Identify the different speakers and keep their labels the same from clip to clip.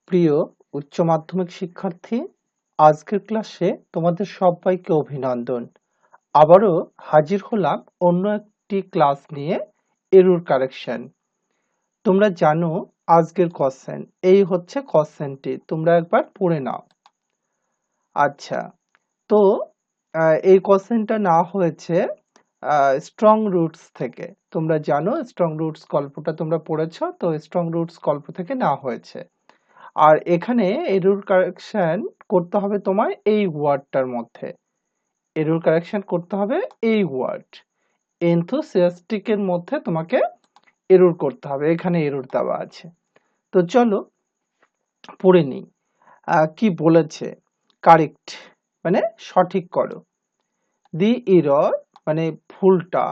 Speaker 1: প্রিয় উচ্চ মাধ্যমিক শিক্ষার্থী, আজকের ক্লাসে তোমাদের সবাইকে অভিনন্দন। আবারও হাজির হলাম অন্য একটি ক্লাস নিয়ে, এরর কারেকশন। তোমরা জানো আজকের কোশ্চেন, এই হচ্ছে কোশ্চেনটি, তোমরা একবার পড়ে নাও। আচ্ছা, তো এই কোশ্চেনটা না হয়েছে স্ট্রং রুটস থেকে। তোমরা জানো স্ট্রং রুটস গল্পটা তোমরা পড়েছো, তো স্ট্রং রুটস গল্প থেকে না হয়েছে। আর এখানে এরর কারেকশন করতে হবে তোমায় এই ওয়ার্ডটার মধ্যে। এরর কারেকশন করতে হবে এই ওয়ার্ড এনথুসিয়াস্টিক এর মধ্যে, তোমাকে এরর করতে হবে। এখানে এরর দেওয়া আছে, তো চলো পড়ে নিই। কি বলেছে, কারেক্ট মানে সঠিক করো, দি এরর মানে ভুলটা,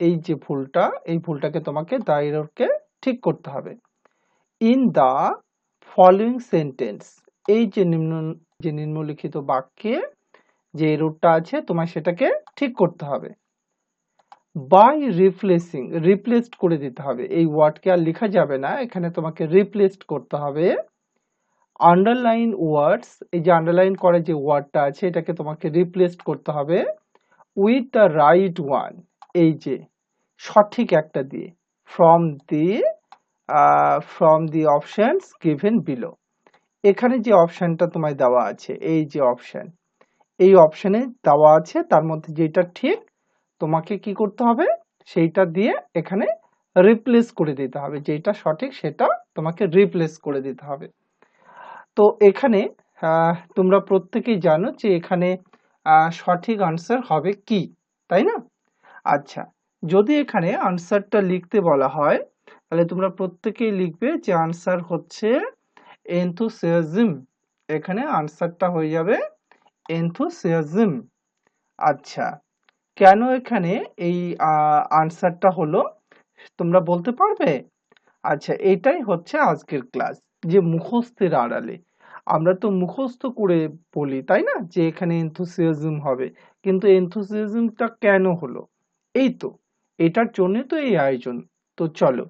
Speaker 1: এই যে ভুলটা, এই ভুলটাকে তোমাকে দা এররকে ঠিক করতে হবে। ইন দা ফলোইং সেন্টেন্স, এই যে নিম্নলিখিত বাক্যে যে এররটা আছে তোমার সেটাকে ঠিক করতে হবে। বাই রিপ্লেসিং, রিপ্লেসড করে দিতে হবে, এই ওয়ার্ডকে আর লেখা যাবে না, এখানে তোমাকে রিপ্লেসড করতে হবে। আন্ডারলাইন ওয়ার্ডস, এই যে আন্ডারলাইন করে যে ওয়ার্ডটা আছে এটাকে তোমাকে রিপ্লেসড করতে হবে উইথ দ্য রাইট ওয়ান, এই যে সঠিক একটা দিয়ে। From the options given below, এখানে যে অপশনটা তোমায় দেওয়া আছে, এই যে অপশন, এই অপশনে দেওয়া আছে তার মধ্যে যেটা ঠিক তোমাকে কি করতে হবে, সেইটা দিয়ে এখানে রিপ্লেস করে দিতে হবে, যেটা সঠিক সেটা তোমাকে রিপ্লেস করে দিতে হবে। তো এখানে তোমরা প্রত্যেকেই জানো যে এখানে সঠিক আনসার হবে কি, তাই না? আচ্ছা, যদি এখানে আনসারটা লিখতে বলা হয় তাহলে তোমরা প্রত্যেকেই লিখবে যে আনসার হচ্ছে এনথুসিয়াজম। এখানে আনসারটা হয়ে যাবে এনথুসিয়াজম। আচ্ছা, কেন এখানে এই আনসারটা হলো তোমরা বলতে পারবে? আচ্ছা, এটাই হচ্ছে আজকের ক্লাস, যে মুখস্থের আড়ালে। আমরা তো মুখস্থ করে বলি, তাই না, যে এখানে এনথুসিয়াজম হবে, কিন্তু এনথুসিয়াজমটা কেন হলো, এই তো এটার জন্য তো এই আয়োজন। তো চলো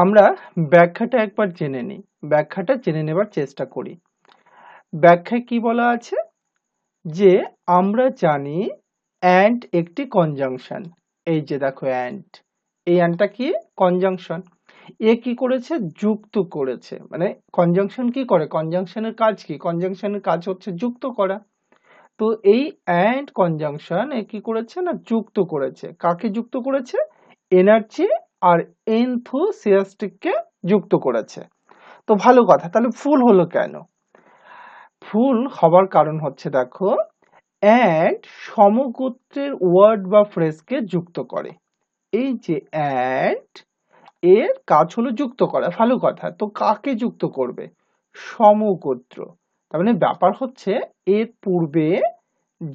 Speaker 1: আমরা ব্যাখ্যাটা একবার জেনে নিই, ব্যাখ্যাটা জেনে নেবার চেষ্টা করি। ব্যাখ্যায় কি বলা আছে, যে আমরা জানি অ্যান্ড একটি কনজাংশন। এই যে দেখো অ্যান্ড, এই অ্যান্ডটা কি, কনজাংশন। এ কি করেছে, যুক্ত করেছে। মানে কনজাংশন কি করে, কনজাংশনের কাজ কি, কনজাংশনের কাজ হচ্ছে যুক্ত করা। তো এই অ্যান্ড কনজাংশন এ কি করেছে না, যুক্ত করেছে। কাকে যুক্ত করেছে, এনার্জি আর এনথুসিয়াস্টিককে যুক্ত করেছে। তো ভালো কথা, তাহলে ফুল হলো কেন? ফুল হবার কারণ হচ্ছে দেখো, অ্যান্ড সমগোত্রের ওয়ার্ড বা ফ্রেজকে যুক্ত করে। এই যে অ্যান্ড, এর কাজ হলো যুক্ত করা, ভালো কথা। তো কাকে যুক্ত করবে, সমগোত্র। তার মানে ব্যাপার হচ্ছে এর পূর্বে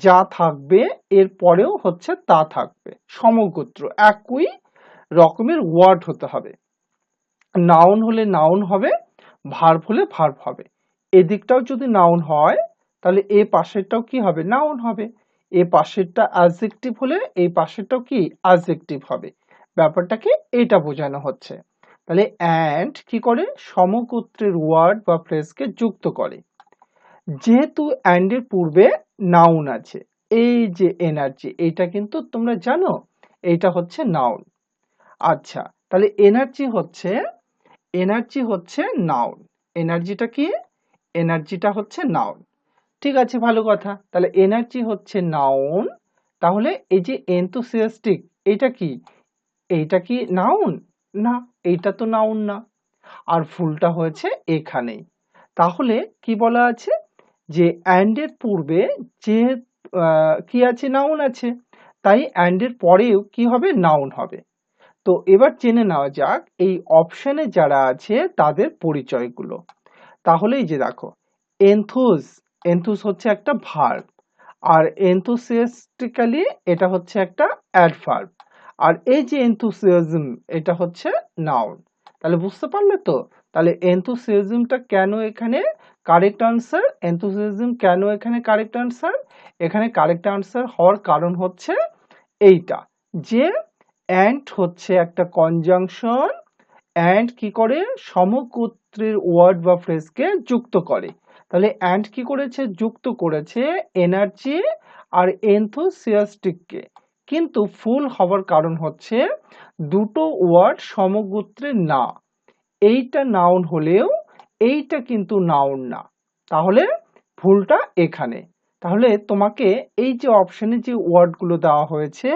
Speaker 1: যা থাকবে এর পরেও হচ্ছে তা থাকবে, সমগোত্র, একই রকমের ওয়ার্ড হতে হবে। নাউন হলে নাউন হবে, ভার্ব হলে ভার্ব হবে। এদিকটাও যদি নাউন হয় তাহলে এ পাশেরটাও কি হবে, নাউন হবে। এ পাশেরটা অ্যাডজেক্টিভ হলে এই পাশেরটাও কি, অ্যাডজেক্টিভ হবে। ব্যাপারটাকে এটা বোঝানো হচ্ছে। তাহলে অ্যান্ড কি করে, সমগোত্রের ওয়ার্ড বা ফ্রেজকে যুক্ত করে। যেহেতু অ্যান্ড এর পূর্বে নাউন আছে, এই যে এনার্জি, এইটা কিন্তু তোমরা জানো এইটা হচ্ছে নাউন। আচ্ছা, তাহলে এনার্জি হচ্ছে নাউন। এনার্জিটা কি, এনার্জিটা হচ্ছে নাউন। ঠিক আছে, ভালো কথা। তাহলে এনার্জি হচ্ছে নাউন, তাহলে এই যে এনথুসিয়াস্টিক, এইটা কি, এইটা কি নাউন? না, এইটা তো নাউন না। আর ফুলটা হয়েছে এখানেই। তাহলে কি বলা আছে, যে অ্যান্ড এর পূর্বে যে কি আছে, নাউন আছে, তাই অ্যান্ড এর পরেও কি হবে, নাউন হবে। তো এবার জেনে নেওয়া যাক এই অপশনে যারা আছে তাদের পরিচয়গুলো। তাহলে এই যে দেখো, এনথুস, এনথুস হচ্ছে একটা ভার্ব, আর এনথুসিয়াস্টিক্যালি এটা হচ্ছে একটা অ্যাডভার্ব, আর এই যে এনথুসিয়াজম এটা হচ্ছে নাউন। তাহলে বুঝতে পারলে তো? তাহলে এনথুসিয়াজমটা কেন এখানে কারেক্ট আনসার, এনথুসিয়াজম কেন এখানে কারেক্ট আনসার? এখানে কারেক্ট আনসার হওয়ার কারণ হচ্ছে এইটা, যে অ্যান্ড হচ্ছে একটা কনজাংশন, অ্যান্ড কি করে, সমগোত্রের ওয়ার্ড বা ফ্রেজকে যুক্ত করে। তাহলে অ্যান্ড কি করেছে, যুক্ত করেছে এনার্জি আর এনথুসিয়াস্টিককে। কিন্তু ফুল হবার কারণ হচ্ছে দুটো ওয়ার্ড সমগোত্রের না, এইটা নাউন হলেও এইটা কিন্তু নাউন না। তাহলে ভুলটা এখানে। তাহলে তোমাকে এই যে অপশনে যে ওয়ার্ডগুলো দেওয়া হয়েছে,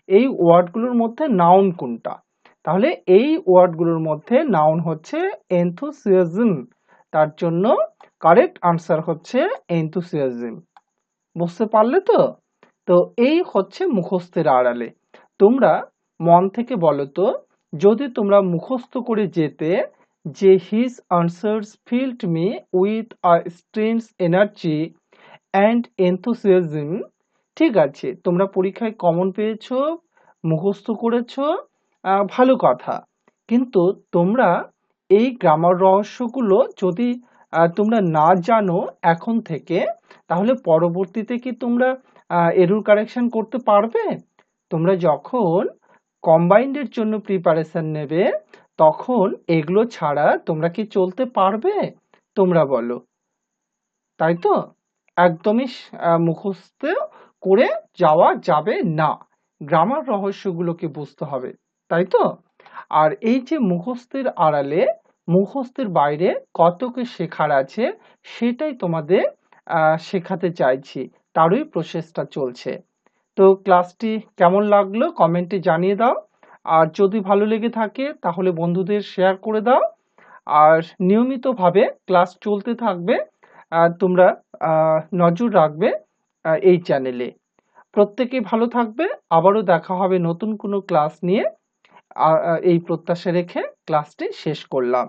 Speaker 1: এই ওয়ার্ডগুলোর মধ্যে নাউন কোনটা? তাহলে এই ওয়ার্ডগুলোর মধ্যে নাউন হচ্ছে এনথুসিয়াজম। তার জন্য কারেক্ট আনসার হচ্ছে এনথুসিয়াজম। বুঝতে পারলে তো? তো এই হচ্ছে মুখস্থের আড়ালে। তোমরা মন থেকে বলো তো, যদি তোমরা মুখস্থ করে যেতে যে his answers filled me with a strange energy and enthusiasm, ঠিক আছে, তোমরা পরীক্ষায় কমন পেয়েছো, মুখস্থ করেছো, ভালো কথা। কিন্তু তোমরা এই গ্রামার রহস্যগুলো যদি তোমরা না জানো এখন থেকে, তাহলে পরবর্তীতে কি তোমরা এরর কারেকশন করতে পারবে? তোমরা যখন কম্বাইন্ডের জন্য প্রিপারেশন নেবে, তখন এগুলো ছাড়া তোমরা কি চলতে পারবে? তোমরা বলো, তাই তো? একদমই মুখস্থ করে যাওয়া যাবে না, গ্রামার রহস্যগুলোকে বুঝতে হবে, তাই তো? আর এই যে মুখস্থের আড়ালে, মুখস্থের বাইরে কত কি শেখার আছে, সেটাই তোমাদের শেখাতে চাইছি, তারই প্রসেসটা চলছে। তো ক্লাসটি কেমন লাগলো কমেন্টে জানিয়ে দাও, আর যদি ভালো লেগে থাকে তাহলে বন্ধুদের শেয়ার করে দাও। আর নিয়মিতভাবে ক্লাস চলতে থাকবে, তোমরা নজর রাখবে এই চ্যানেলে। প্রত্যেকেই ভালো থাকবে, আবারও দেখা হবে নতুন কোনো ক্লাস নিয়ে। এই প্রত্যাশা রেখে ক্লাসটি শেষ করলাম।